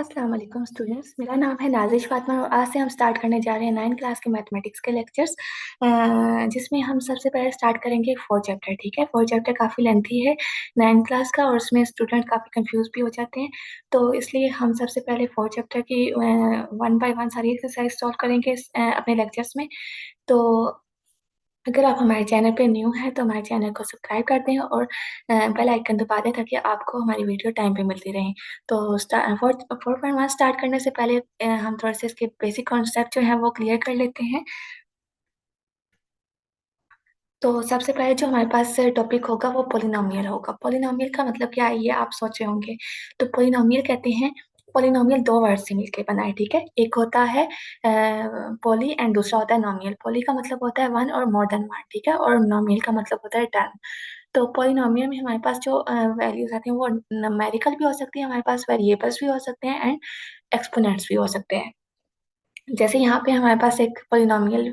अस्सलाम वालेकुम स्टूडेंट्स। मेरा नाम है नाज़िश फातिमा और आज से हम स्टार्ट करने जा रहे हैं 9th क्लास के मैथमेटिक्स के लेक्चर्स, जिसमें हम सबसे पहले स्टार्ट करेंगे 4 चैप्टर। ठीक है, 4 चैप्टर काफ़ी लेंथी है 9th क्लास का और उसमें स्टूडेंट काफ़ी कंफ्यूज भी हो जाते हैं। तो इसलिए हम सबसे पहले 4 चैप्टर की 1 बाय 1 सारी एक्सरसाइज सॉल्व करेंगे अपने लेक्चर्स में। तो अगर आप हमारे चैनल पे न्यू हैं तो हमारे चैनल को सब्सक्राइब कर दें और बेल आइकन दबा दें ताकि आपको हमारी वीडियो टाइम पे मिलती रहें। तो 4.1 स्टार्ट करने से पहले हम थोड़ा सा इसके बेसिक कॉन्सेप्ट जो हैं वो क्लियर कर लेते हैं। तो सबसे पहले जो हमारे पास टॉपिक होगा वो पॉलिनोमियल होगा। पॉलिनोमियल का मतलब क्या है ये आप सोच रहे होंगे। तो पॉलिनोमियल कहते हैं, पॉलिनोमियल 2 वर्ड से मिलके बना है। ठीक है, एक होता है पॉली एंड दूसरा होता है नोमियल। पॉली का मतलब होता है 1 और मोर देन 1। ठीक है, और नोमियल का मतलब होता है 10। तो पॉलिनोमियल में हमारे पास जो वैल्यूज आती हैं वो न्यूमेरिकल भी हो सकती है, हमारे पास वेरिएबल्स भी हो सकते हैं एंड एक्सपोनेंट्स भी हो सकते हैं। जैसे यहाँ पे हमारे पास एक पॉलिनोमियल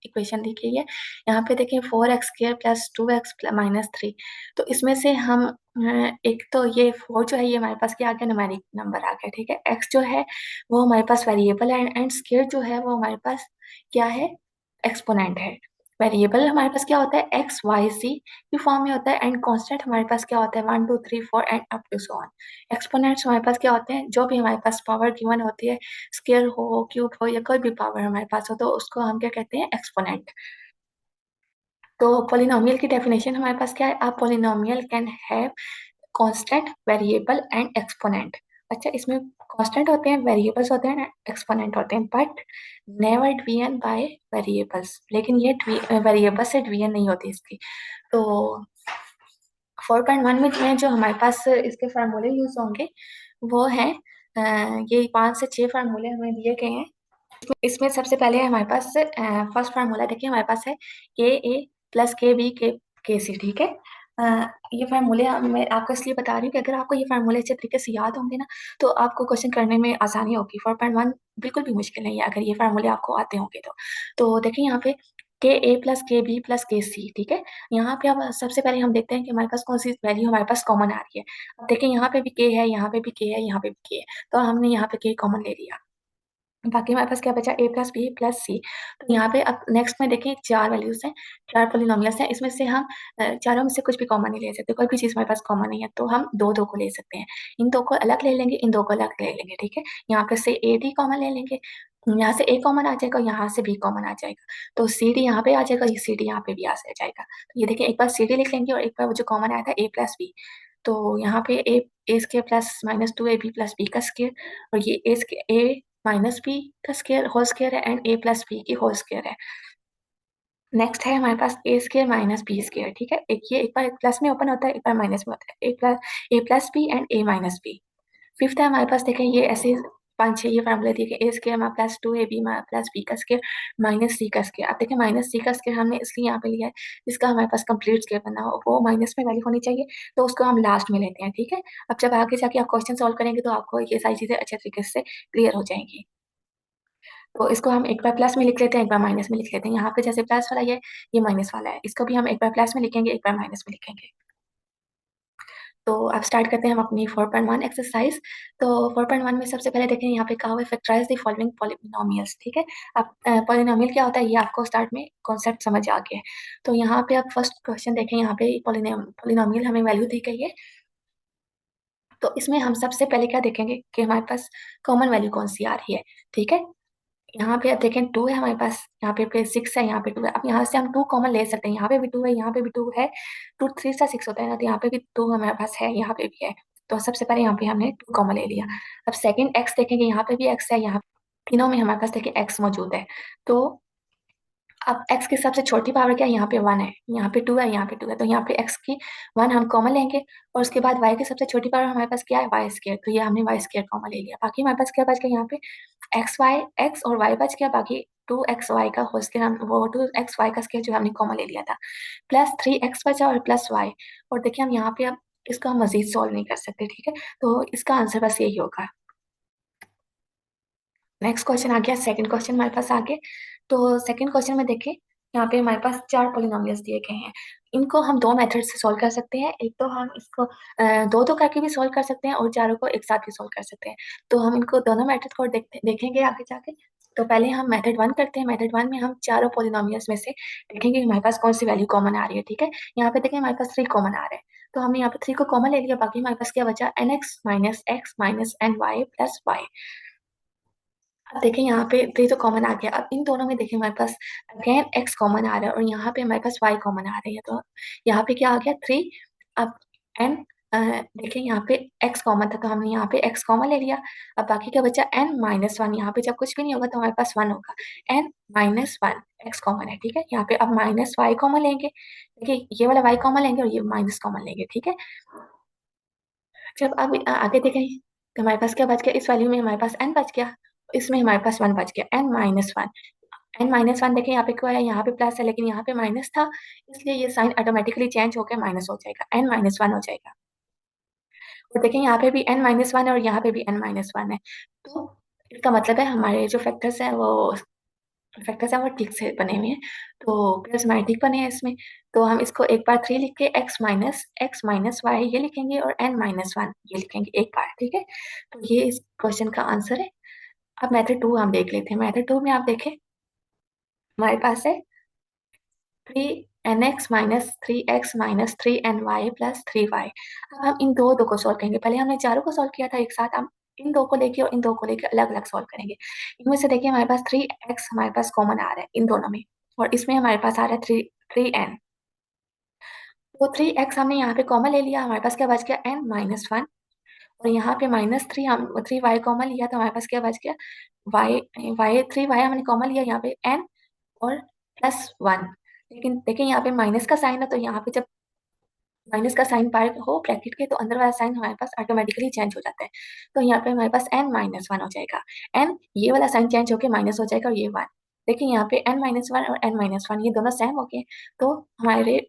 इक्वेशन दी गई है। यहाँ पे देखिए 4x² प्लस 2x माइनस 3। तो इसमें से हम एक तो ये 4 जो है ये हमारे पास क्या आ गया, न्यूमेरिक नंबर आ गया। ठीक है, x जो है वो हमारे पास वेरिएबल है एंड स्क्वायर जो है वो हमारे पास क्या है, एक्सपोनेंट है। वेरिएबल हमारे पास क्या होता है, एक्स वाई सी की फॉर्म में होता है एंड कांस्टेंट हमारे पास क्या होता है 1 2 3 4 and up to so on. Exponents हमारे पास क्या होते हैं, जो भी हमारे पास पावर गिवन होती है, स्केयर हो क्यूब हो या कोई भी पावर हमारे पास हो, तो उसको हम क्या कहते हैं, एक्सपोनेंट। तो पॉलिनोमियल की डेफिनेशन हमारे पास क्या है, a polynomial can have constant variable and exponent. अच्छा, इसमें कांस्टेंट होते हैं, वेरिएबल्स होते हैं, एक्सपोनेंट होते हैं, but never division bye variables. लेकिन ये वेरिएबल से डिवीजन नहीं होती इसकी। तो 4.1 में जो हमारे पास इसके फार्मूले यूज होंगे वो है ये 5 से 6 फार्मूले हमें दिए गए हैं। इसमें सबसे पहले हमारे पास फर्स्ट फार्मूला देखिए, हमारे पास है के ए प्लस के बी के सी। ठीक है, ये फार्मूले मैं आपको इसलिए बता रही हूँ कि अगर आपको ये फार्मूले अच्छे तरीके से याद होंगे ना तो आपको क्वेश्चन करने में आसानी होगी। 4.1 बिल्कुल भी मुश्किल नहीं है अगर ये फार्मूले आपको आते होंगे तो देखिए यहाँ पे के ए प्लस के बी प्लस के सी। ठीक है, यहाँ पे अब सबसे पहले हम देखते हैं कि हमारे पास कौन सी वैल्यू हमारे पास कॉमन आ रही है। अब देखिए यहाँ पे भी के है, यहाँ पे भी के है, यहाँ पे भी के है, तो हमने यहाँ पे के कॉमन ले लिया। बाकी हमारे पास क्या बचा, ए प्लस बी प्लस सी। तो यहाँ पे अब नेक्स्ट में देखें 4 वैल्यूज हैं, 4 पॉलिनोमियल्स हैं। इसमें से हम चारों में से कुछ भी कॉमन नहीं ले सकते, कोई भी चीज़ हमारे पास कॉमन नहीं है, तो हम दो दो को ले सकते हैं। इन दो को अलग ले लेंगे, इन दो को अलग ले लेंगे। ठीक है, यहाँ पे से ए डी कॉमन ले लेंगे, यहाँ से ए कॉमन आ जाएगा, यहाँ से बी कॉमन आ जाएगा, तो सी डी यहाँ पे आ जाएगा, ये सी डी यहाँ पे भी आ जाएगा। तो ये देखिए, एक बार सी डी लिख लेंगे और एक बार वो जो कॉमन आया था ए प्लस बी। तो यहाँ पे A square plus minus 2 A B plus B का स्केयर, और ये ए माइनस बी का स्केयर होल स्केयर है एंड ए प्लस बी की होल स्केयर है। नेक्स्ट है हमारे पास A square minus B square. ठीक है, एक ये एक बार प्लस में ओपन होता है, एक बार माइनस में होता है, A plus B and A minus B. Fifth है हमारे पास, देखें ये ऐसे 5 6 ये फार्मूला दिए गए, ए स्केयर में plus 2 A B plus B का स्केयर माइनस सी का स्केयर। अब देखें माइनस सी का स्केयर हमने इसलिए यहाँ पे लिया है जिसका हमारे पास कंप्लीट स्केयर बनना हो, वो माइनस में वैल्यू होनी चाहिए, तो उसको हम लास्ट में लेते हैं। ठीक है, अब जब आगे जाके आप क्वेश्चन सॉल्व करेंगे तो आपको ये सारी चीजें अच्छे तरीके से क्लियर हो जाएंगी। तो इसको हम एक बार प्लस में लिख लेते हैं, एक बार माइनस में लिख लेते हैं। यहाँ पे जैसे प्लस वाला ये माइनस वाला है, इसको भी हम एक बार प्लस में लिखेंगे, एक बार माइनस में लिखेंगे। तो अब स्टार्ट करते हैं हम अपनी 4.1 एक्सरसाइज। तो 4.1 में सबसे पहले देखें, यहाँ पे कहा हुआ है फैक्टराइज द फॉलोइंग पॉलिनोमियल्स। ठीक है, अब पॉलिनोमियल क्या होता है ये आपको स्टार्ट में कॉन्सेप्ट समझ आ गया है। तो यहाँ पे आप फर्स्ट क्वेश्चन देखें, यहाँ पे पॉलिनोमियल हमें वैल्यू दी गई है। तो इसमें हम सबसे पहले क्या देखेंगे कि हमारे पास कॉमन वैल्यू कौन सी आ रही है। ठीक है, यहाँ पे आप देखें 2 है हमारे पास, यहाँ पे 6 है, यहाँ पे 2 है। अब यहाँ से हम 2 कॉमन ले सकते हैं, यहाँ पे भी 2 है, यहाँ पे भी 2 है। 2 3 सा 6 होता है ना, तो यहाँ पे भी 2 हमारे पास है, यहाँ पे भी है। तो सबसे पहले यहाँ पे हमने 2 कॉमन ले लिया। अब सेकंड एक्स देखेंगे, यहाँ पे भी एक्स है, यहाँ तीनों में हमारे पास देखिए एक्स मौजूद है। तो अब x की सबसे छोटी पावर क्या है, यहाँ पे 1 है, यहाँ पे 2 है, यहाँ पे 2 है, तो यहाँ पे x की 1 हम कॉमन लेंगे और उसके बाद y की सबसे छोटी पावर हमारे पास क्या है, वाई स्केयर, तो ये हमने वाई स्केयर कॉमन ले लिया। बाकी हमारे पास क्या बच गया, यहाँ पे x और y बच गया, बाकी 2xy का होल स्केयर, हम वो 2xy का स्केयर जो हमने कॉमन ले लिया था, प्लस 3x बचा और प्लस y। और देखिए हम यहाँ पे अब इसको हम मजीद सॉल्व नहीं कर सकते। ठीक है, तो इसका आंसर बस यही होगा। नेक्स्ट क्वेश्चन आ गया, सेकंड क्वेश्चन हमारे पास आ गए। तो सेकंड क्वेश्चन में देखें, यहाँ पे हमारे पास 4 पॉलिनोमियल्स दिए गए हैं। इनको हम दो मेथड से सॉल्व कर सकते हैं। एक तो हम इसको दो दो करके भी सॉल्व कर सकते हैं और चारों को एक साथ भी सॉल्व कर सकते हैं। तो हम इनको दोनों मेथड को देखेंगे आगे जाके। तो पहले हम मेथड वन करते हैं। मेथड वन में हम चारों पोलिनोमियल्स में से देखेंगे हमारे पास कौन सी वैल्यू कॉमन आ रही है। ठीक है, यहाँ पे देखें हमारे पास 3 कॉमन आ रहे हैं, तो हमने यहाँ पे 3 को कॉमन ले लिया। बाकी हमारे पास क्या बचा, n x minus x minus n y plus y. अब देखें यहाँ पे 3 तो कॉमन आ गया। अब इन दोनों में देखें हमारे पास अगेन x कॉमन आ रहा है और यहाँ पे हमारे पास y कॉमन आ रही है। तो यहाँ पे क्या आ गया 3। अब n देखें यहाँ पे x कॉमन था तो हमने यहाँ पे x कॉमन ले लिया। अब बाकी क्या बचा n माइनस वन। यहाँ पे जब कुछ भी नहीं होगा तो हमारे पास 1 होगा। n minus one x common है। ठीक है, यहाँ पे अब माइनस y कॉमन लेंगे। देखिए ये वाला y कॉमन लेंगे और ये माइनस कॉमन लेंगे। ठीक है, जब अब आगे देखें तो हमारे पास क्या बच गया, इस वैल्यू में हमारे पास n बच गया, इसमें हमारे पास 1 बच गया, n minus one. N minus one देखें यहाँ पे क्या है, यहाँ पे प्लस है लेकिन यहाँ पे माइनस था, इसलिए ये साइन ऑटोमेटिकली चेंज होकर माइनस हो जाएगा, एन माइनस वन हो जाएगा। और देखें यहाँ पे भी एन माइनस वन है और यहाँ पे भी एन माइनस वन है। तो इसका मतलब है हमारे जो फैक्टर्स हैं वो ठीक से बने हुए हैं। तो प्लस हमारे ठीक बने हैं इसमें। तो हम इसको एक बार 3 लिख के एक्स माइनस वाई ये लिखेंगे और एन माइनस वन ये लिखेंगे एक बार। ठीक है, तो ये इस क्वेश्चन का आंसर है। अब मेथड टू हम देख लेते हैं। मेथड टू में आप देखें हमारे पास है 3nx minus 3x minus 3ny plus 3y। अब हम इन दो को सॉल्व करेंगे। पहले हमने चारों को सॉल्व किया था एक साथ, हम इन दो को लेके और इन दो को लेके अलग अलग सॉल्व करेंगे। इनमें से देखिए हमारे पास 3x हमारे पास कॉमन आ रहा है इन दोनों में, और इसमें हमारे पास आ रहा है 3n। तो 3x हमने यहाँ पे कॉमन ले लिया, हमारे पास क्या बच गया n माइनस वन। और यहाँ पे माइनस थ्री, हम 3y कॉमन लिया तो हमारे पास क्या बच गया y। 3y हमने कॉमन लिया यहाँ पे n और प्लस वन। लेकिन देखिए यहाँ पे माइनस का साइन है, तो यहाँ पे जब माइनस का साइन बाहर हो ब्रैकेट के तो अंदर वाला साइन हमारे पास ऑटोमेटिकली चेंज हो जाता है। तो यहाँ पे हमारे पास n माइनस वन हो जाएगा। n ये वाला साइन चेंज होके माइनस हो जाएगा और ये वन। देखिए यहाँ पे n माइनस वन और n माइनस वन ये दोनों सेम हो गए, तो हमारे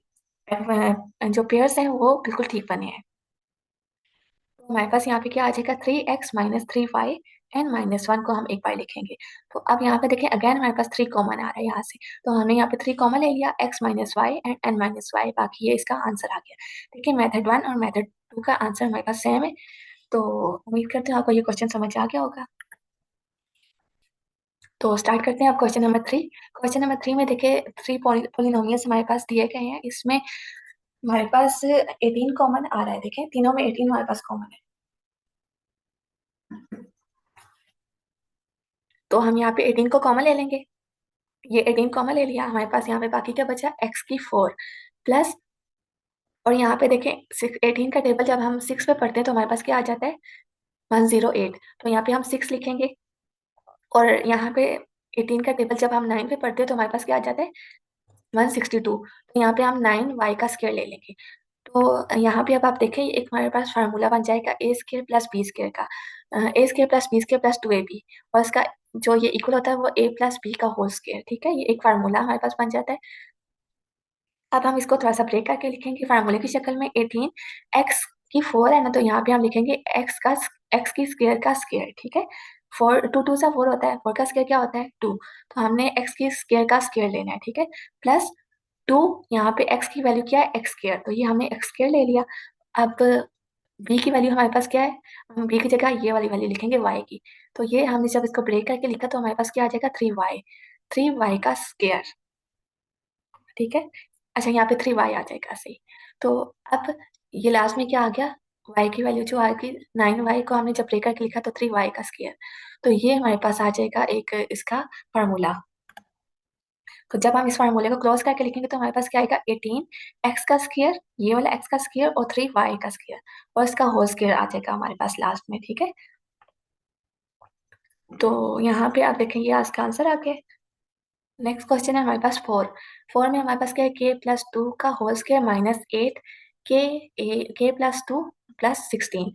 जो पेयर्स हैं वो बिल्कुल ठीक बने हैं। तो हमारे पास यहाँ पे क्या आ जाएगा 3x minus 3y N minus one को हम एक बार लिखेंगे। तो अब यहाँ पे देखें अगेन हमारे पास 3 कॉमन आ रहा है यहाँ से, तो हमने यहाँ पे 3 कॉमन ले लिया, x minus y and n minus y. बाकी ये इसका आंसर आ गया। देखिए मेथड वन और मेथड टू का आंसर हमारे पास सेम है। तो उम्मीद करते हैं आपको ये क्वेश्चन समझ आ गया होगा। तो स्टार्ट करते हैं अब क्वेश्चन नंबर 3। क्वेश्चन नंबर 3 में देखिए 3 पोलिनोमियल्स हमारे पास दिए गए हैं। इसमें हमारे पास 18 कॉमन आ रहा है। देखें तीनों में 18 हमारे पास कॉमन है, तो हम यहाँ पे 18 को कॉमन ले लेंगे। ये 18 कॉमन ले लिया, हमारे पास यहाँ पे बाकी क्या बचा x की 4 प्लस, और यहाँ पे देखें 18 का टेबल जब हम 6 पे पढ़ते हैं तो हमारे पास क्या आ जाता है 108। तो यहाँ पे हम 6 लिखेंगे, और यहाँ पे 18 का टेबल जब हम 9 पे पढ़ते हैं तो हमारे पास क्या आ जाता है 162। तो यहाँ पे हम 9y का स्क्वायर ले लेंगे। तो यहाँ पे अब आप देखें एक हमारे पास फार्मूला बन जाएगा A square plus B square का, A square plus B square plus 2ab, और इसका जो ये इक्वल होता है वो a प्लस बी का होल स्क्वायर। ठीक है, ये एक फार्मूला हमारे पास बन जाता है। अब हम इसको थोड़ा सा ब्रेक करके लिखेंगे फार्मूले की शक्ल में। 18 x की 4 है ना, तो यहाँ पे हम लिखेंगे x की स्क्वायर का स्क्वायर। ठीक है, 4 टू टू सा 4 होता है, 4 का स्क्वायर क्या होता है 2, तो हमने x की स्क्वायर का स्क्वायर लेना है। ठीक है, प्लस 2, यहाँ पे x की वैल्यू क्या है x स्क्वायर, तो ये हमने x स्क्वायर ले लिया। अब b की वैल्यू हमारे पास क्या है, हम b की जगह ये वाली वैल्यू लिखेंगे y की। तो ये हमने जब इसको ब्रेक करके लिखा तो हमारे पास क्या आ जाएगा 3y का स्क्वायर। ठीक है, अच्छा यहाँ पे 3y आ जाएगा सही। तो अब ये लास्ट में क्या आ गया, y की वैल्यू जो आएगी 9y को हमने जब ब्रेक करके लिखा तो 3y का स्क्वायर। तो ये हमारे पास आ जाएगा एक इसका फार्मूला। तो जब हम इस फार्मूले को क्लोज करके लिखेंगे तो हमारे पास क्या आएगा 18 x का स्क्वायर, ये वाला x का स्क्वायर और 3y का स्क्वायर, और इसका होल स्क्वायर आ जाएगा हमारे पास लास्ट में। ठीक है, तो यहाँ पे आप देखेंगे आज का आंसर आ गया। नेक्स्ट क्वेश्चन है हमारे पास 4 में हमारे पास क्या है k+2 का whole square minus 8 k+2 plus 16।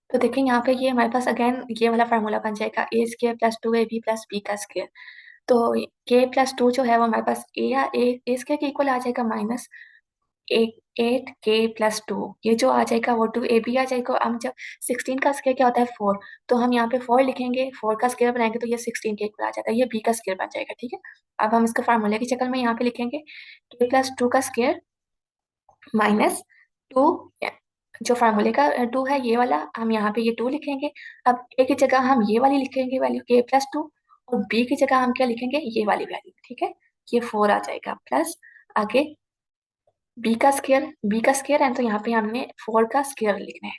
तो देखें यहाँ पे ये हमारे पास अगेन ये वाला फार्मूला बन जाएगा A square plus 2ab plus B का स्क्वायर। तो k+2 जो है वो हमारे पास ए स्क्वायर के इक्वल आ जाएगा माइनस 8k+2, ये जो आ जाएगा वो 2ab आ जाएगा। हम जब 16 का स्क्वायर क्या होता है 4, तो हम यहाँ पे 4 लिखेंगे, 4 का स्क्वायर बनाएंगे तो ये 16 के इक्वल आ जाता है, ये b का स्क्वायर बन जाएगा। ठीक है, अब हम इसको फार्मूले की शक्ल में यहाँ पे लिखेंगे k+2 का स्क्वायर माइनस टू, जो फार्मूले का टू है ये वाला, हम यहाँ पे ये टू लिखेंगे। अब ए की जगह हम ये वाली लिखेंगे वैल्यू के प्लस टू, और बी की जगह हम क्या लिखेंगे, ये वाली वैल्यू, ठीक है। ये फोर आ जाएगा प्लस, आगे बी का स्केयर है तो यहाँ पे हमने फोर का स्केयर लिखना है।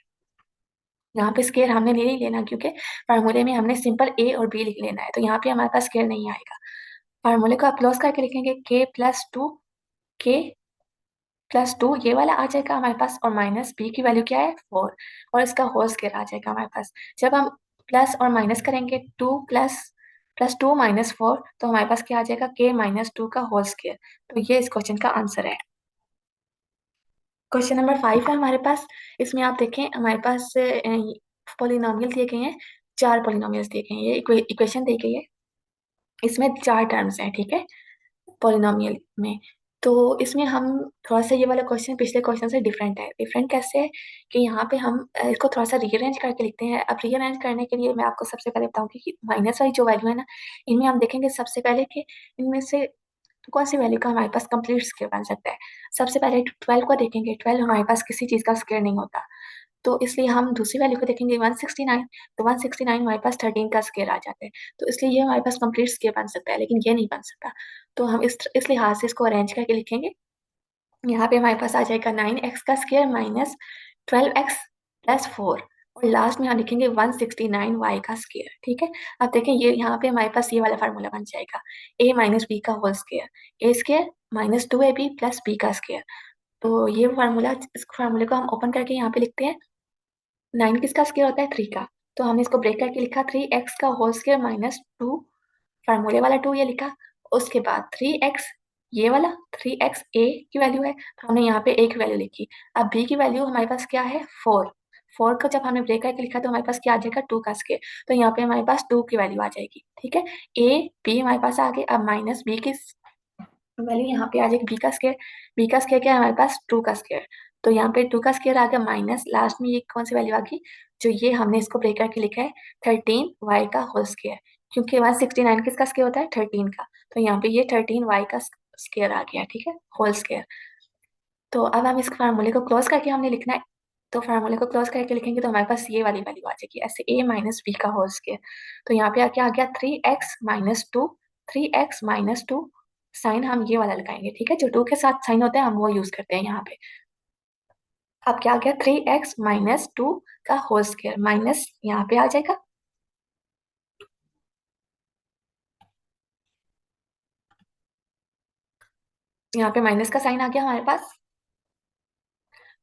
यहाँ पे स्केयर हमने नहीं लेना क्योंकि फार्मूले में हमने सिंपल ए और बी लिख लेना है, तो यहाँ पे हमारे पास स्केयर नहीं आएगा। फार्मूले को आप क्लोज करके लिखेंगे के प्लस टू, के प्लस टू ये वाला आ जाएगा हमारे पास, और माइनस बी की वैल्यू क्या है, फोर, और इसका होल स्केयर आ जाएगा हमारे पास। जब हम प्लस और माइनस करेंगे, two plus plus two minus four, तो हमारे पास क्या आ जाएगा, के माइनस टू का होल स्केयर। तो ये इस क्वेश्चन का आंसर है। क्वेश्चन नंबर 5 है हमारे पास। इसमें आप देखें हमारे पास पोलिनोमियल दिए गए हैं, चार पोलिनोमियल्स दिए गए हैं, ये इक्वेशन दी गई है, इसमें चार टर्म्स हैं, ठीक है, पोलिनोमियल में। तो इसमें हम थोड़ा सा, ये वाला क्वेश्चन पिछले क्वेश्चन से डिफरेंट है। डिफरेंट कैसे है कि यहाँ पे हम इसको थोड़ा सा रीअरेंज करके लिखते हैं। अब रीअरेंज करने के लिए मैं आपको सबसे पहले बताऊंगी कि माइनस वाली जो वैल्यू है ना, इनमें हम देखेंगे सबसे पहले कि इनमें से कौन सी वैल्यू का हमारे पास कंप्लीट स्क्वायर बन सकता है। सबसे पहले 12 को देखेंगे, 12 हमारे पास किसी चीज का स्क्वायर नहीं होता, तो इसलिए हम दूसरी वैल्यू को देखेंगे 169, तो 169 हमारे पास 13 का स्क्वायर आ जाता है, तो इसलिए ये हमारे पास कंप्लीट स्क्वायर बन सकता है, लेकिन ये नहीं बन सकता। तो हम इस लिहाज से इसको अरेंज करके लिखेंगे। यहाँ पे हमारे पास आ जाएगा 9x का square minus 12x plus four, और लास्ट में हम लिखेंगे 169y का स्क्वायर, ठीक है। अब देखें ये यहाँ पे हमारे पास ये वाला फार्मूला बन जाएगा, a माइनस बी का whole square, A square minus two A B plus B का स्क्वायर। तो ये फार्मूला, इस फार्मूले को हम ओपन करके यहाँ पे लिखते हैं। 9 किसका स्क्वायर होता है, 3 का, तो हमने इसको ब्रेक करके लिखा 3x का होल स्क्वायर माइनस टू, फार्मूले वाला टू ये लिखा। उसके बाद 3x, ये वाला 3x a की वैल्यू है, तो हमने यहाँ पे a की वैल्यू लिखी। अब b की वैल्यू हमारे पास क्या है, 4, 4 को जब हमने ब्रेक करके लिखा तो हमारे पास क्या आ जाएगा, 2 का स्क्वायर, तो यहाँ पे हमारे पास 2 की वैल्यू आ जाएगी, ठीक है। a b हमारे पास आ गए। अब माइनस b की वैल्यू यहाँ पे आ जाएगी, बी का स्क्वायर क्या है हमारे पास, 2 का स्क्वायर, तो यहाँ पे 2 का स्क्वायर आ गया माइनस लास्ट में ये कौन सी वैल्यू आ गई, जो ये हमने इसको ब्रेक करके लिखा है 13y का होल स्क्वायर, क्योंकि 169 किसका स्क्वायर होता है, 13 का, तो यहाँ पे ये 13y का स्क्वायर आ गया, ठीक है, होल स्क्वायर। तो अब हम इस फार्मूले को क्लोज करके हमने लिखना है, तो फार्मूले को क्लोज करके लिखेंगे तो हमारे पास ये वाली वैल्यू आ जाएगी ऐसे, a माइनस बी का होल स्क्वायर। तो यहाँ पे क्या आ गया, 3x minus two, 3x minus two, sign हम ये वाला लगाएंगे, ठीक है, जो टू के साथ साइन होता है हम वो यूज करते हैं यहाँ पे। अब क्या आ गया, 3x माइनस टू का होल स्क्वायर माइनस यहाँ पे आ जाएगा, यहाँ पे माइनस का साइन आ गया हमारे पास,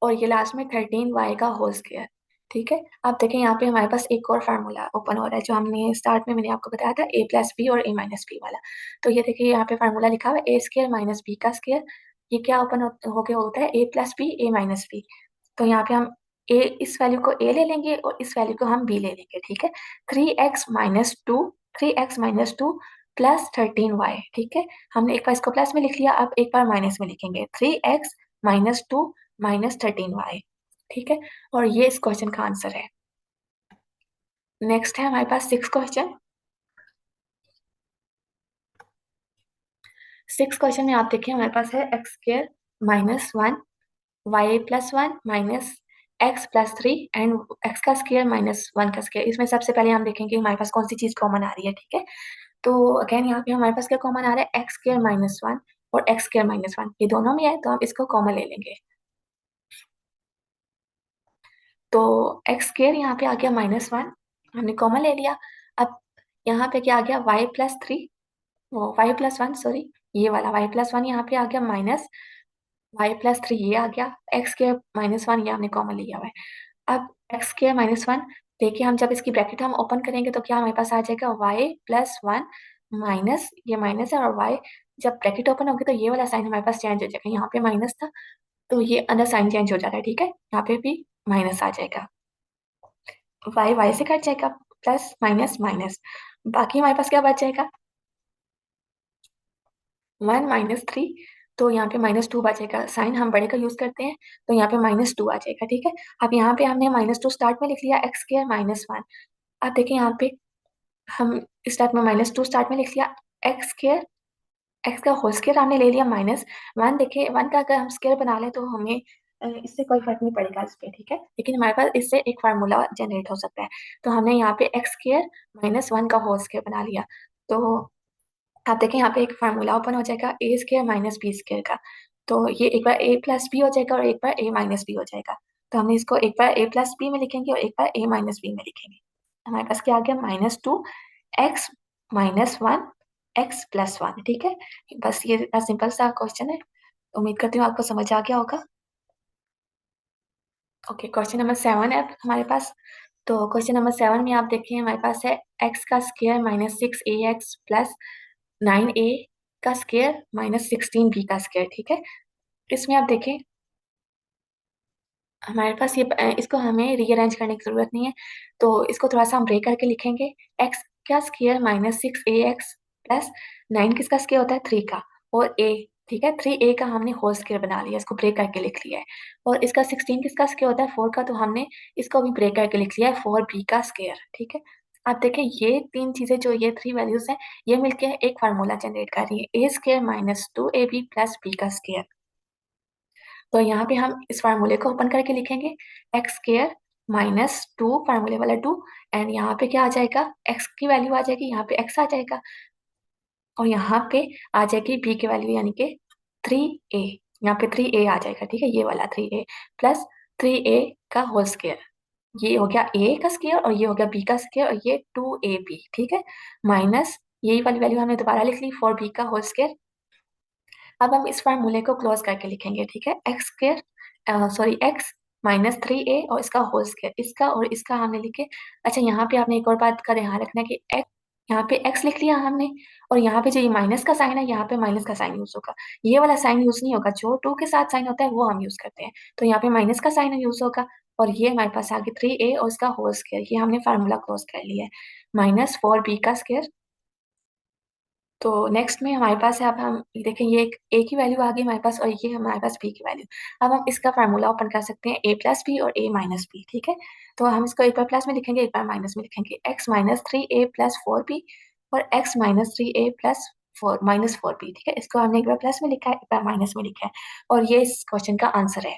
और ये लास्ट में 13y का होल स्क्वायर, ठीक है। अब देखें यहाँ पे हमारे पास एक और फार्मूला ओपन हो रहा है, जो हमने स्टार्ट में मैंने आपको बताया था a प्लस बी और a माइनस बी वाला। तो ये देखिए यहाँ पे फार्मूला लिखा हुआ है ए स्क्वायर माइनस बी का स्क्वायर, ये क्या ओपन हो गया होता है, a plus b a minus b. तो यहाँ पे हम a, इस वैल्यू को a ले लेंगे और इस वैल्यू को हम b ले लेंगे, ठीक है। 3x minus two, 3x minus two plus 13y, ठीक है। हमने एक बार इसको प्लस में लिख लिया, अब एक बार माइनस में लिखेंगे, 3x minus to minus 13y, ठीक है। और ये इस क्वेश्चन का आंसर है। नेक्स्ट है हमारे पास सिक्स क्वेश्चन। सिक्स क्वेश्चन में आप देखिए हमारे पास है x square minus one, y plus one minus x plus three, and x का स्क्र माइनस वन का स्क्र। इसमें सबसे पहले हम देखेंगे हमारे पास कौन सी चीज कॉमन आ रही है, ठीक है। तो अगेन यहाँ पे हमारे पास क्या कॉमन आ रहा है, एक्स स्क्र माइनस वन और एक्स स्क्र माइनस वन, ये दोनों में है तो हम इसको कॉमन ले लेंगे। तो एक्स स्क्र यहाँ पे आ गया माइनस वन, हमने कॉमन ले लिया। अब यहाँ पे क्या आ गया, वाई प्लस थ्री, वो वाई प्लस वन, सॉरी, ये वाला वाई प्लस वन यहाँ पे आ गया माइनस वाई प्लस थ्री, ये आ गया एक्स के माइनस वन, ये हमने कॉमन लिया हुआ है। अब एक्स के माइनस वन, देखिए हम जब इसकी ब्रैकेट हम ओपन करेंगे तो क्या हमारे पास आ जाएगा, वाई प्लस वन माइनस, ये माइनस है, और वाई, जब ब्रैकेट ओपन होगी तो ये वाला साइन हमारे पास चेंज हो जाएगा, यहाँ पे माइनस था तो ये अंदर साइन चेंज हो जाता है, ठीक है, यहाँ पे भी माइनस आ जाएगा, वाई वाई से कट जाएगा, प्लस माइनस माइनस, बाकी हमारे पास क्या बच जाएगा, वन माइनस थ्री, तो यहाँ पे माइनस टू बचेगा, साइन हम बड़े का यूज करते हैं, तो यहाँ पे माइनस टू आ जाएगा, ठीक है। अब यहाँ पे हमने माइनस टू स्टार्ट में लिख लिया, एक्स स्क्र माइनस वन। अब देखिए यहाँ पे हम स्टार्ट में माइनस टू स्टार्ट में लिख लिया, एक्स स्क्र एक्स का होल स्क्वायर हमने ले लिया माइनस वन। देखिए वन का अगर हम स्क्वायर बना लें तो हमें इससे कोई फर्क नहीं पड़ेगा इस पे, ठीक है। लेकिन हमारे पास इससे एक फार्मूला जनरेट हो सकता है। तो हमने यहाँ पे एक्स स्क्वायर माइनस वन का होल स्क्वायर बना लिया। तो आप देखें यहाँ पे एक फार्मूला ओपन हो जाएगा A square minus B square का। तो ये एक बार ए प्लस बी हो जाएगा और एक बार ए माइनस बी हो जाएगा। तो हमने इसको एक बार ए प्लस बी में लिखेंगे और एक बार ए माइनस बी में लिखेंगे। हमारे पास क्या आ गया, minus two x minus one x plus one, ठीक है। बस ये इतना सिंपल सा क्वेश्चन है। उम्मीद करती हूँ आपको समझ आ गया होगा। ओके, क्वेश्चन नंबर 7 है हमारे पास। तो क्वेश्चन नंबर 7 में आप देखिए हमारे पास है एक्स का स्क्वायर माइनस सिक्स ए एक्स प्लस नाइन ए का स्क्वायर माइनस सिक्सटीन बी का स्क्वायर, ठीक है। इसमें आप देखें हमारे पास ये इसको हमें रीअरेंज करने की जरूरत नहीं है। तो इसको थोड़ा सा हम ब्रेक करके लिखेंगे। एक्स का स्क्वायर माइनस सिक्स ए एक्स प्लस नाइन किसका स्क्वायर होता है, थ्री का, और ए, ठीक है, थ्री ए का हमने होल स्क्वायर बना लिया, इसको ब्रेक करके लिख लिया है। और इसका सिक्सटीन किसका स्क्वायर होता है, फोर का, तो हमने इसको भी ब्रेक करके लिख लिया है, फोर बी का स्क्वायर, ठीक है। आप देखें ये तीन चीजें जो ये थ्री वैल्यूज हैं ये मिलके एक फार्मूला जनरेट कर रही है, ए square minus two A B plus B का स्क्वायर। तो यहाँ पे हम इस फार्मूले को ओपन करके लिखेंगे, एक्स स्क्वायर माइनस टू, फार्मूले वाला टू, एंड यहाँ पे क्या आ जाएगा, एक्स की वैल्यू आ जाएगी, यहाँ पे एक्स आ जाएगा, और यहाँ पे आ जाएगी बी की वैल्यू यानी कि थ्री ए। यहाँ पे थ्री ए आ जाएगा, ठीक है, ये वाला थ्री ए प्लस थ्री ए का होल स्क्वायर। ये हो गया ए का स्क्वायर और ये हो गया बी का स्क्वायर और ये टू ए बी, ठीक है, माइनस यही वाली वैल्यू हमने दोबारा लिख ली, फोर बी का होल स्क्वायर। अब हम इस फार्मूले को क्लोज करके लिखेंगे, ठीक है, X square sorry X minus three A और इसका होल स्क्वायर, इसका और इसका हमने लिखे। अच्छा यहाँ पे आपने एक और बात का ध्यान रखना है कि एक्स, यहाँ पे एक्स लिख लिया हमने, और यहाँ पे जो ये माइनस का साइन है यहाँ पे माइनस का साइन यूज होगा, ये वाला साइन यूज नहीं होगा, जो टू के साथ साइन होता है वो हम यूज करते हैं। तो यहाँ पे माइनस का साइन यूज होगा, और ये हमारे पास आ गया थ्री ए और इसका होल स्क्वायर, ये हमने फार्मूला क्लोज कर लिया है, माइनस फोर बी का स्क्वायर। तो नेक्स्ट में हमारे पास है, अब हम देखें ये एक ए की वैल्यू आ गई हमारे पास और ये हमारे पास बी की वैल्यू। अब हम इसका फार्मूला ओपन कर सकते हैं, ए प्लस बी और ए माइनस बी, ठीक है। तो हम इसको एक बार प्लस में लिखेंगे एक बार माइनस में लिखेंगे, X minus three A plus four B और X minus three A plus four minus four B, ठीक है। इसको हमने एक बार प्लस में लिखा है एक बार माइनस में लिखा है, और ये इस क्वेश्चन का आंसर है।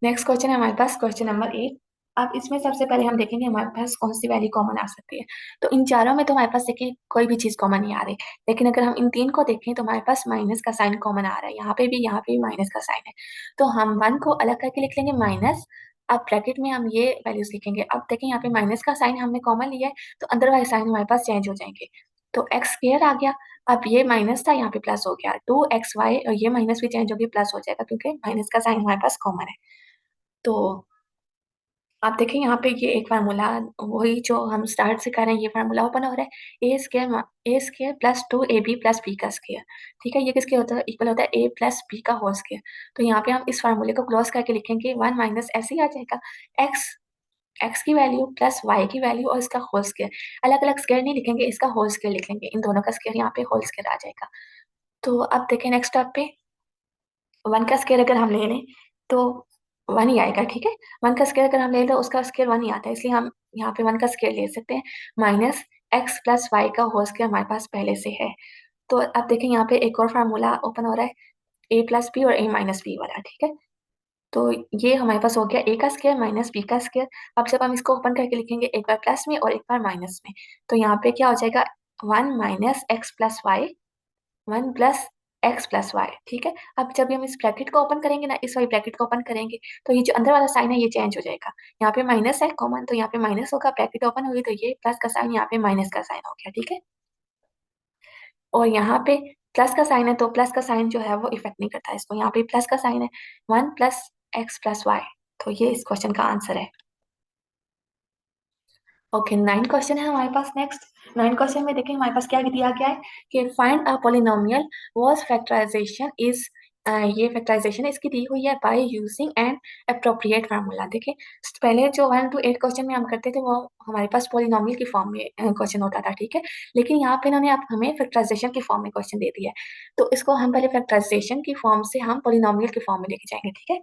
नेक्स्ट क्वेश्चन है हमारे पास क्वेश्चन नंबर 8। अब इसमें सबसे पहले हम देखेंगे हमारे पास कौन सी वैल्यू कॉमन आ सकती है। तो इन चारों में तो हमारे पास देखिए कोई भी चीज कॉमन नहीं आ रही, लेकिन अगर हम इन तीन को देखें तो हमारे पास माइनस का साइन कॉमन आ रहा है, यहाँ पे भी माइनस का साइन है। तो हम वन को अलग करके लिख लेंगे माइनस, अब ब्रैकेट में हम ये वैल्यूज लिखेंगे। अब देखें यहाँ पे माइनस का साइन हमने कॉमन लिया है, तो अंदर वाले साइन हमारे पास चेंज हो जाएंगे। तो एक्स स्क्वायर आ गया, अब ये माइनस था यहाँ पे प्लस हो गया, टू एक्स वाई, और ये माइनस भी चेंज हो गया प्लस हो जाएगा क्योंकि माइनस का साइन हमारे पास कॉमन है। तो आप देखें यहाँ पे ये एक फार्मूला वही जो हम स्टार्ट से कर रहे हैं, ये फार्मूला ओपन हो रहा है, ए square plus two A B plus B का स्क्वायर, ठीक है। ये किसके होता है, इक्वल होता है ए प्लस बी का होल स्क्वायर। तो यहाँ पे हम इस फार्मूले को क्लोज करके लिखेंगे, वन माइनस ऐसे ही आ जाएगा, एक्स एक्स की वैल्यू प्लस वाई की वैल्यू और इसका होल स्क्वायर। अलग अलग स्क्वायर नहीं लिखेंगे, इसका होल स्क्वायर लिख लेंगे, इन दोनों का स्क्वायर यहाँ पे होल स्क्वायर आ जाएगा। तो अब देखें नेक्स्ट स्टेप पे, वन का स्क्वायर अगर हम ले लें तो वन ही आएगा, ठीक है। वन का स्क्वायर अगर हम ले लें तो उसका स्क्वायर वन ही आता है, इसलिए हम यहाँ पे वन का स्क्वायर ले सकते हैं, माइनस एक्स प्लस वाई का होल स्क्वायर हमारे पास पहले से है। तो अब देखें यहाँ पे एक और फार्मूला ओपन हो रहा है, ए प्लस बी और ए माइनस बी वाला, ठीक है। तो ये हमारे पास हो गया ए का स्क्वायर माइनस बी का स्क्वायर। अब जब हम इसको ओपन करके लिखेंगे एक बार प्लस में और एक बार माइनस में, तो यहाँ पे क्या हो जाएगा, one minus x plus y, one plus x plus y, ठीक है। अब जब हम इस ब्रैकेट को ओपन करेंगे ना, इस वाली ब्रैकेट को ओपन करेंगे तो ये जो अंदर वाला साइन है ये चेंज हो जाएगा, यहाँ पे माइनस है कॉमन तो यहाँ पे माइनस होगा, ब्रैकेट ओपन होगी तो ये प्लस का साइन यहाँ पे माइनस का साइन हो गया, ठीक है। और यहाँ पे प्लस का साइन है तो प्लस का साइन जो है वो इफेक्ट नहीं करता है इसको, यहाँ पे प्लस का साइन है, one plus x plus Y. तो ये इस क्वेश्चन का आंसर है। ओके, नाइन क्वेश्चन है हमारे पास नेक्स्ट। नाइन क्वेश्चन में देखें हमारे पास क्या दिया गया है कि find a polynomial was factorisation is, ये फैक्टराइजेशन इसकी दी हुई है by using an appropriate formula. देखिए पहले जो वन टू एट क्वेश्चन में हम करते थे वो हमारे पास पोलिनोमियल की फॉर्म में क्वेश्चन होता था, ठीक है। लेकिन यहाँ पे इन्होंने आप हमें फैक्टराइजेशन की फॉर्म में क्वेश्चन दे दिया है, तो इसको हम पहले फैक्टराइजेशन की फॉर्म से हम पोलिनोमियल की फॉर्म में लेके जाएंगे, ठीक है।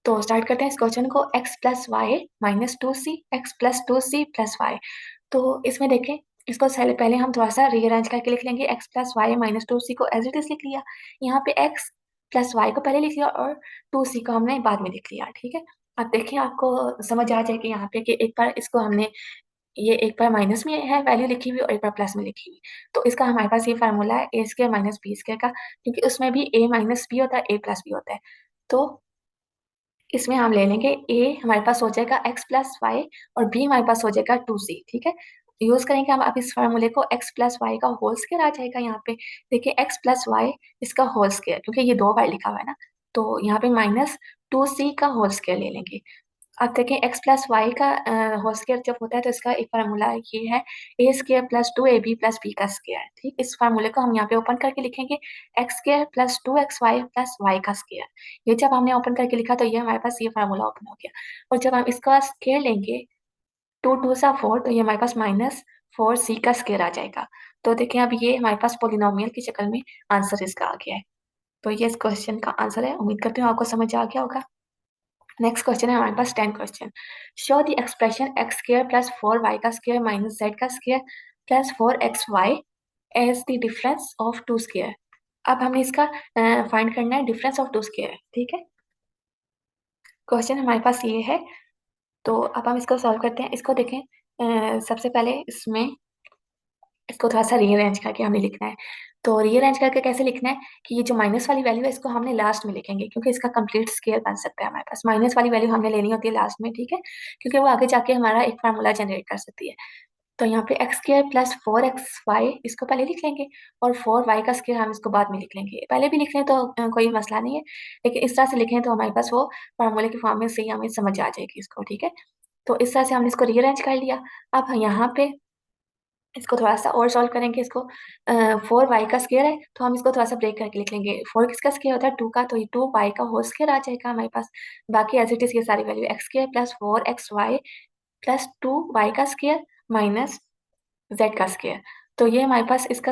तो स्टार्ट करते हैं इस क्वेश्चन को, x plus Y minus two C, X plus two C plus Y. तो इसमें देखें इसको पहले हम थोड़ा सा रीअरेंज करके लिख लेंगे। X plus Y minus two C को एज इट इज लिख लिया। यहाँ पे एक्स प्लस वाई को पहले लिख लिया और टू सी को हमने बाद में लिख लिया। ठीक है, अब देखिए आपको समझ आ जाएगी यहाँ पे कि एक बार इसको हमने ये एक बार माइनस में है वैल्यू लिखी हुई और एक बार प्लस में लिखी हुई। तो इसका हमारे पास ये फार्मूला है ए स्क्वायर माइनस बी स्क्वायर का, क्योंकि उसमें भी ए माइनस बी होता है, ए प्लस बी होता है। तो इसमें हम ले लेंगे ए हमारे पास हो जाएगा एक्स प्लस वाई और बी हमारे पास हो जाएगा टू सी। ठीक है, यूज करेंगे हम अब इस फार्मूले को। एक्स प्लस वाई का होल स्क्वायर आ जाएगा यहाँ पे। देखिए एक्स प्लस वाई इसका होल स्क्वायर, क्योंकि ये दो बार लिखा हुआ है ना, तो यहाँ पे माइनस टू सी का होल स्क्वायर ले लेंगे। अब देखें एक्स प्लस वाई का होल स्क्वायर जब होता है तो इसका एक फार्मूला ये है ए square plus two A B plus B का स्क्वायर। ठीक, इस फार्मूले को हम यहाँ पे ओपन करके लिखेंगे x square plus two x y plus Y का स्क्वायर। ये जब हमने ओपन करके लिखा तो ये हमारे पास ये फार्मूला ओपन हो गया। और जब हम इसका स्क्वायर लेंगे टू टू सा फोर, तो ये हमारे पास माइनस फोर सी का स्क्वायर आ जाएगा। तो देखें अब ये हमारे पास पोलिनोमियल की शक्ल में आंसर इसका आ गया है। तो ये इस क्वेश्चन का आंसर है। उम्मीद करती हूँ आपको समझ आ गया होगा। नेक्स्ट क्वेश्चन है हमारे पास 10 question. Show the expression x square plus four y का स्क्वायर माइनस जेड का square plus four x y as the difference of two square. अब हमने इसका फाइंड करना है डिफरेंस ऑफ टू स्क्वायर। ठीक है, क्वेश्चन हमारे पास ये है। तो अब हम इसको सॉल्व करते हैं। इसको देखें, सबसे पहले इसमें इसको थोड़ा सा रीअरेंज करके हमें लिखना है। तो रीअरेंज करके कैसे लिखना है कि ये जो माइनस वाली वैल्यू है इसको हमने लास्ट में लिखेंगे, क्योंकि इसका कंप्लीट स्केयर बन सकता है हमारे पास। माइनस वाली वैल्यू हमने लेनी होती है लास्ट में। ठीक है, क्योंकि वो आगे जाके हमारा एक फार्मूला जनरेट कर सकती है। तो यहाँ पे x square plus four x y इसको पहले लिख लेंगे और फोर वाई का स्क्र हम इसको बाद में लिख लेंगे। पहले भी लिख लें तो कोई मसला नहीं है, लेकिन इस तरह से लिखें तो हमारे पास वो फार्मूले की फॉर्म में सही हमें समझ आ जाएगी इसको। ठीक है, तो इस तरह से हमने इसको रीअरेंज कर लिया। अब यहाँ पे इसको थोड़ा सा और सॉल्व करेंगे। इसको फोर वाई का स्क्वायर है तो हम इसको थोड़ा सा ब्रेक करके लिख लेंगे। फोर किसका स्क्वायर होता है, टू का, तो ये टू वाई का होल स्क्वायर आ जाएगा हमारे पास। बाकी एज इट इज ये सारी value x square plus four x y plus two y का स्क्वायर माइनस जेड का स्क्वायर। तो ये हमारे पास इसका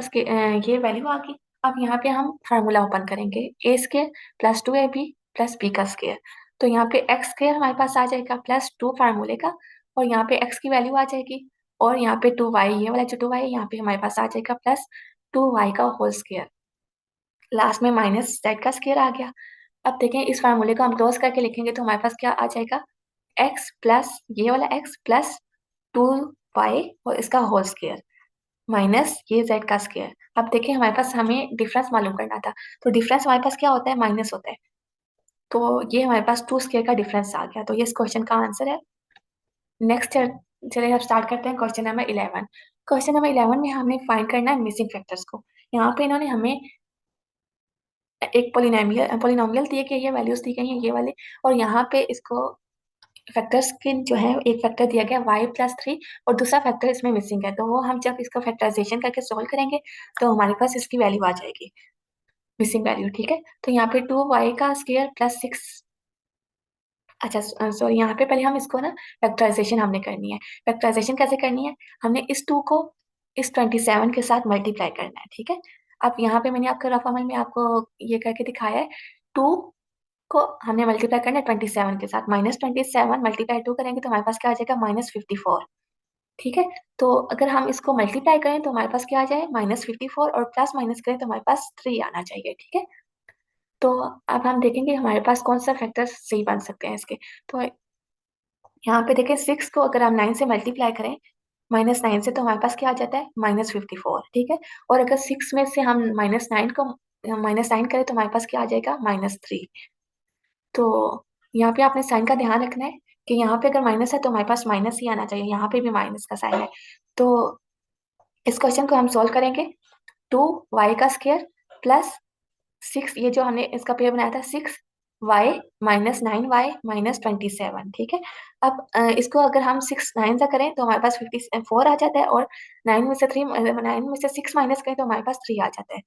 ये वैल्यू आ गई। अब यहाँ पे हम फार्मूला ओपन करेंगे A square plus two A B plus B का स्क्वायर। तो यहाँ पे एक्स स्क्वायर हमारे पास आ जाएगा प्लस टू फार्मूले का, और यहाँ पे एक्स की वैल्यू आ जाएगी, और यहाँ पे टू वाई, ये वाला जो टू वाई है यहाँ पे हमारे पास आ जाएगा प्लस टू वाई का होल स्क्वायर। लास्ट में माइनस जेड का स्क्वायर आ गया। अब देखें इस फार्मूले को हम क्लोज करके लिखेंगे तो हमारे पास क्या आ जाएगा, एक्स प्लस ये वाला एक्स प्लस टू वाई और इसका होल स्क्वायर माइनस ये जेड का स्क्वायर। अब देखिए हमारे पास हमें डिफरेंस मालूम करना था, तो डिफरेंस हमारे पास क्या होता है, माइनस होता है। तो ये हमारे पास टू स्क्वायर का डिफरेंस आ गया, तो ये इस क्वेश्चन का आंसर है। नेक्स्ट चलिए अब स्टार्ट करते हैं क्वेश्चन नंबर 11। क्वेश्चन नंबर 11 में हमें फाइंड करना है मिसिंग फैक्टर्स को। यहाँ पे इन्होंने हमें एक पोलिनोमियल पोलिनोमियल दिए गए, ये वैल्यूज दी गई हैं ये वाले, और यहाँ पे इसको फैक्टर्स के जो है एक फैक्टर दिया गया वाई प्लस थ्री और दूसरा फैक्टर इसमें मिसिंग है। तो वो हम जब इसका फैक्टराइजेशन करके सोल्व करेंगे तो हमारे पास इसकी वैल्यू आ जाएगी, मिसिंग वैल्यू। ठीक है, तो यहाँ पे टू वाई का स्क्वायर प्लस सिक्स, अच्छा सॉरी, यहाँ पे पहले हम इसको ना फैक्टराइजेशन हमने करनी है। फैक्टराइजेशन कैसे करनी है, हमने इस टू को इस 27 के साथ मल्टीप्लाई करना है। ठीक है, अब यहाँ पे मैंने आपको रफ अमल में आपको ये करके दिखाया है। टू को हमने मल्टीप्लाई करना है 27 के साथ, माइनस 27 मल्टीप्लाई टू करेंगे तो हमारे पास क्या आ जाएगा, माइनस 54। ठीक है, तो अगर हम इसको मल्टीप्लाई करें तो हमारे पास क्या आ जाए, माइनस 54, और प्लस माइनस करें तो हमारे पास थ्री आना चाहिए। ठीक है, तो अब हम देखेंगे हमारे पास कौन सा फैक्टर सही बन सकते हैं इसके। तो यहाँ पे देखें सिक्स को अगर हम नाइन से मल्टीप्लाई करें, माइनस नाइन से, तो हमारे पास क्या आ जाता है, माइनस 54। ठीक है, और अगर सिक्स में से हम माइनस नाइन को माइनस नाइन करें तो हमारे पास क्या आ जाएगा, माइनस थ्री। तो यहाँ पे आपने साइन का ध्यान रखना है कि यहाँ पे अगर माइनस है तो हमारे पास माइनस ही आना चाहिए, यहाँ पे भी माइनस का साइन है। तो इस क्वेश्चन को हम सोल्व करेंगे। टू वाई का स्क्वायर प्लस सिक्स, ये जो हमने इसका पेयर बनाया था, six y minus nine y minus 27। ठीक है, अब इसको अगर हम सिक्स नाइन से करें तो हमारे पास 54 आ जाता है, और नाइन में से सिक्स माइनस करें तो हमारे पास थ्री आ जाता है।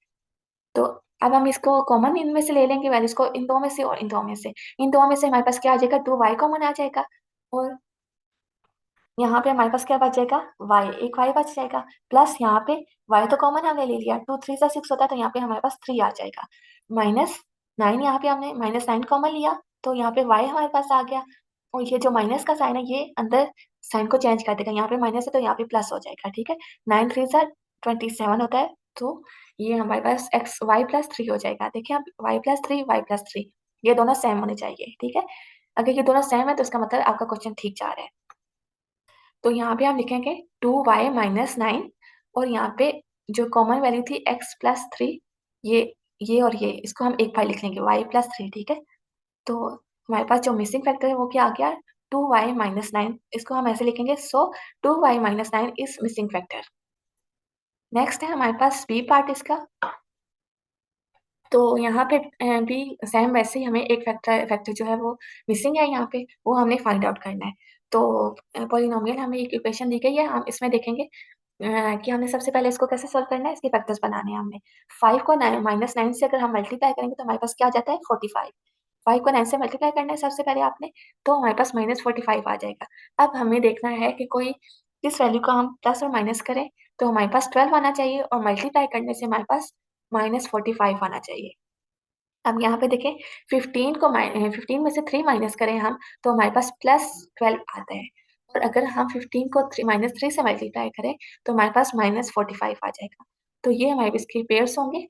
तो अब हम इसको कॉमन इनमें से ले लेंगे वैल्यूज को, इन दो में से और इन दो में से। इन दो में से हमारे पास क्या आ जाएगा, टू वाई कॉमन आ जाएगा, और यहाँ पे हमारे पास क्या बच जाएगा, वाई, एक वाई बच जाएगा, प्लस यहाँ पे वाई तो कॉमन हमने ले लिया, टू थ्री सा सिक्स होता है तो यहाँ पे हमारे पास थ्री आ जाएगा, माइनस नाइन, यहाँ पे हमने माइनस नाइन कॉमन लिया तो यहाँ पे वाई हमारे पास आ गया, और ये जो माइनस का साइन है ये अंदर साइन को चेंज कर देगा, यहाँ पे माइनस है तो यहाँ पे प्लस हो जाएगा, ठीक है। 9 3 ज़ा 27 होता है, तो ये हमारे पास एक्स वाई प्लस 3 हो जाएगा। देखिए अब वाई प्लस थ्री ये दोनों सेम होने चाहिए, ठीक है। अगर ये दोनों सेम है तो इसका मतलब आपका क्वेश्चन ठीक जा रहा है। तो यहाँ पे हम लिखेंगे 2y माइनस 9 और यहाँ पे जो कॉमन वैल्यू थी x प्लस 3, ये और ये इसको हम एक बार लिख लेंगे y प्लस 3, ठीक है। तो हमारे पास जो मिसिंग फैक्टर है वो क्या आ गया, 2y माइनस 9, इसको हम ऐसे लिखेंगे, सो 2y minus 9 is missing factor. Next है हमारे पास बी पार्ट इसका। तो यहाँ पे भी सेम वैसे ही हमें एक फैक्टर फैक्टर जो है वो मिसिंग है यहाँ पे, वो हमने फाइंड आउट करना है। तो पॉलिनोमियल हमें एक इक्वेशन दी गई है, हम इसमें देखेंगे कि हमने सबसे पहले इसको कैसे सॉल्व करना है, इसके फैक्टर्स बनाने हैं हमने। 5 को माइनस 9 से अगर हम मल्टीप्लाई करेंगे तो हमारे पास क्या आ जाता है 45। 5 को 9 से मल्टीप्लाई करना है सबसे पहले आपने, तो हमारे पास माइनस 45 आ जाएगा। अब हमें देखना है कि कोई किस वैल्यू को हम प्लस और माइनस करें, तो हमारे पास 12 आना चाहिए और मल्टीप्लाई करने से हमारे पास माइनस 45 आना चाहिए। अब यहाँ पे देखें 15 में से 3 माइनस करें हम, तो हमारे पास प्लस 12 आता है। और अगर हम 15 को माइनस 3 से मल्टीप्लाई करें तो हमारे पास माइनस 45 आ जाएगा। तो ये हमारे इसके पेयर्स होंगे।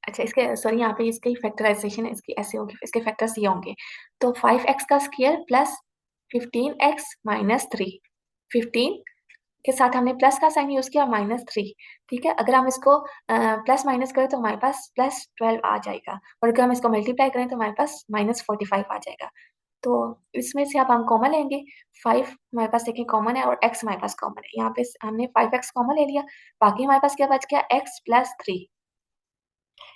अच्छा, इसके सॉरी यहाँ पे इसकी फैक्टराइजेशन इसकी ऐसे होगी, इसके फैक्टर्स ये होंगे। तो 5x का स्क्वायर प्लस 15x माइनस 3, 15 के साथ हमने प्लस का साइन यूज़ किया माइनस 3, ठीक है। अगर हम इसको प्लस माइनस करें तो हमारे पास प्लस 12 आ जाएगा और अगर हम इसको मल्टीप्लाई करें तो हमारे पास माइनस 45 आ जाएगा। तो इसमें से अब हम कॉमन लेंगे, 5 हमारे पास देखिए कॉमन है और x हमारे पास कॉमन है। यहाँ पे हमने 5x कॉमन ले लिया, बाकी हमारे पास क्या बच गया x प्लस 3।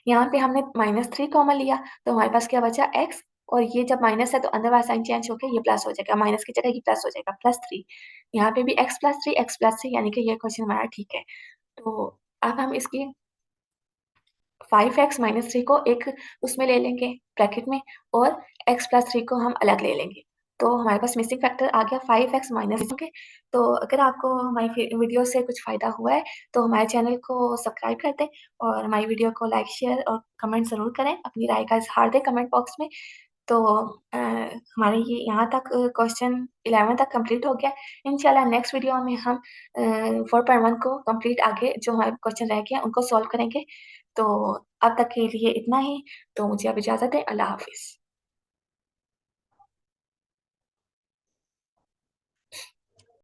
यहाँ पे हमने माइनस 3 कॉमन लिया तो हमारे पास क्या बचा x, और ये जब माइनस है तो अंदर वाला साइन चेंज होकर ये प्लस हो जाएगा, माइनस की जगह ये प्लस हो जाएगा, प्लस 3। यहाँ पे भी x प्लस 3 यानी कि ये क्वेश्चन हमारा ठीक है। तो अब हम इसकी 5x माइनस 3 को एक उसमें ले लेंगे ब्रैकेट में, और x प्लस 3 को हम अलग ले लेंगे। तो हमारे पास मिसिंग फैक्टर आ गया 5x माइनस 3 के। तो अगर आपको हमारी वीडियो से कुछ फ़ायदा हुआ है तो हमारे चैनल को सब्सक्राइब कर दें और हमारी वीडियो को लाइक, शेयर और कमेंट ज़रूर करें। अपनी राय का इज़हार दें कमेंट बॉक्स में। तो हमारे ये यहाँ तक क्वेश्चन 11 तक कंप्लीट हो गया। इंशाल्लाह नेक्स्ट वीडियो में हम 4.1 को कंप्लीट आगे जो हमारे क्वेश्चन रह गए उनको सॉल्व करेंगे। तो अब तक के लिए इतना ही, तो मुझे अब इजाज़त दें। अल्लाह हाफ़िज़।